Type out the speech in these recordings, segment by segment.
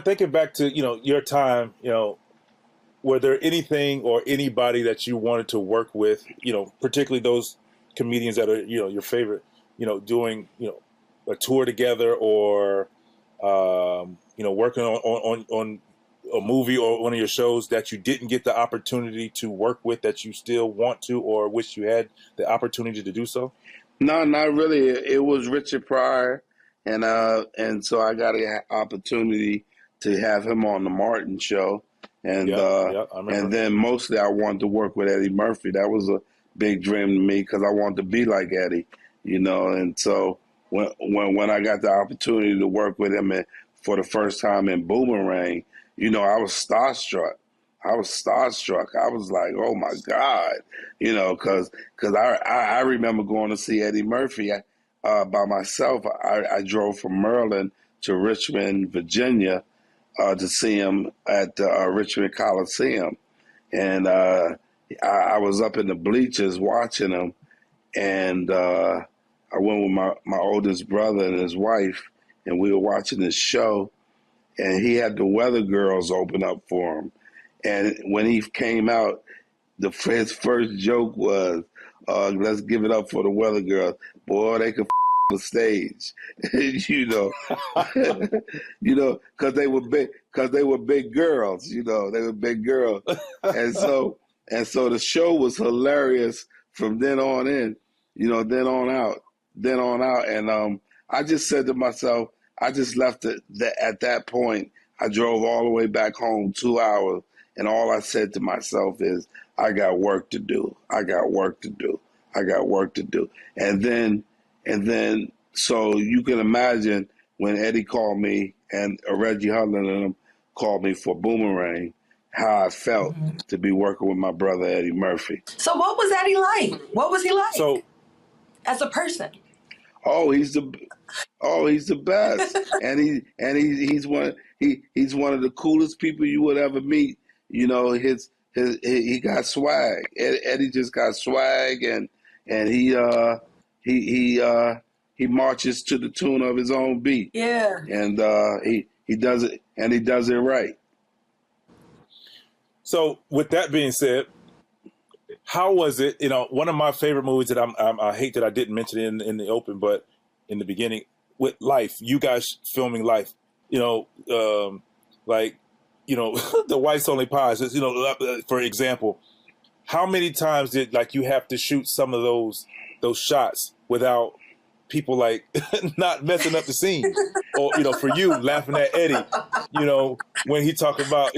thinking back to your time, were there anything or anybody that you wanted to work with, particularly those comedians that are your favorite, doing a tour together or working on a movie or one of your shows that you didn't get the opportunity to work with that you still want to or wish you had the opportunity to do so? No, not really. It was Richard Pryor, and so I got an opportunity to have him on the Martin show, and Yeah, uh, yeah, I and remember. then mostly I wanted to work with Eddie Murphy. That was a big dream to me because I wanted to be like Eddie, And so when I got the opportunity to work with him for the first time in Boomerang, I was starstruck. I was starstruck. I was like, "Oh my God," because I remember going to see Eddie Murphy by myself. I drove from Maryland to Richmond, Virginia, to see him at the Richmond Coliseum, and I was up in the bleachers watching him, and I went with my oldest brother and his wife, and we were watching this show, and he had the Weather Girls open up for him. And when he came out, his first joke was, "Let's give it up for the Weather Girls." Boy, they could the stage, you know, because they were big girls, they were big girls, and so the show was hilarious from then on in, then on out, and I just said to myself, I just left it at that point. I drove all the way back home 2 hours, and all I said to myself is, I got work to do. I got work to do. I got work to do. And then, so you can imagine when Eddie called me and Reggie Hudlin and them called me for Boomerang, how I felt to be working with my brother Eddie Murphy. So what was Eddie like? What was he like So as a person? Oh, he's the best, he's one of the coolest people you would ever meet. He got swag. Eddie just got swag, and he marches to the tune of his own beat. Yeah. And he does it, and he does it right. So, with that being said, how was it? One of my favorite movies that I hate that I didn't mention it in the open, but in the beginning with Life, you guys filming Life, like, the whites only pies. For example, how many times did you have to shoot some of those shots without people not messing up the scene, or for you laughing at Eddie, when he talking about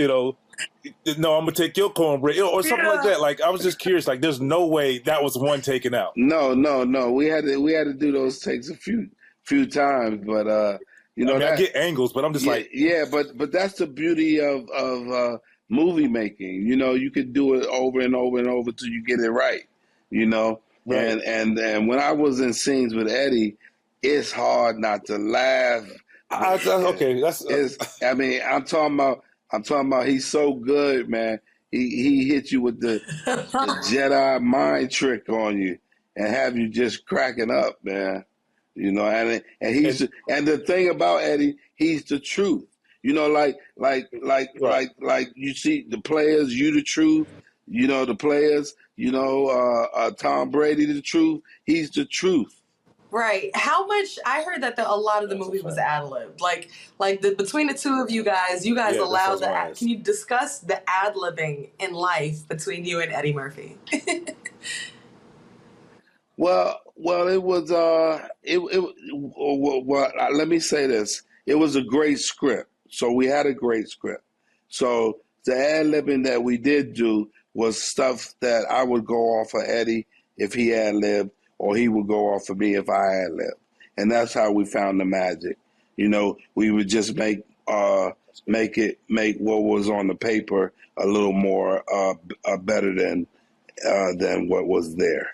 no, I'm gonna take your cornbread, or something like that. I was just curious. There's no way that was one taken out. No. We had to do those takes a few times, but I get angles, but I'm just yeah. But that's the beauty of movie making. You could do it over and over and over till you get it right. Right. And when I was in scenes with Eddie, it's hard not to laugh. Okay, I'm talking about he's so good, man. He hit you with the Jedi mind trick on you and have you just cracking up, man. And the thing about Eddie, he's the truth. Like you see the players, you the truth. The players. Tom Brady the truth. He's the truth. Right. How much? I heard that a lot of the movie was ad-libbed. Between the two of you guys allowed the. Can you discuss the ad-libbing in Life between you and Eddie Murphy? Well, it was. Let me say this. It was a great script. So we had a great script. So the ad-libbing that we did do was stuff that I would go off of Eddie if he ad-libbed, or he would go off of me if I ad-libbed. And that's how we found the magic. We would just make what was on the paper a little more better than what was there.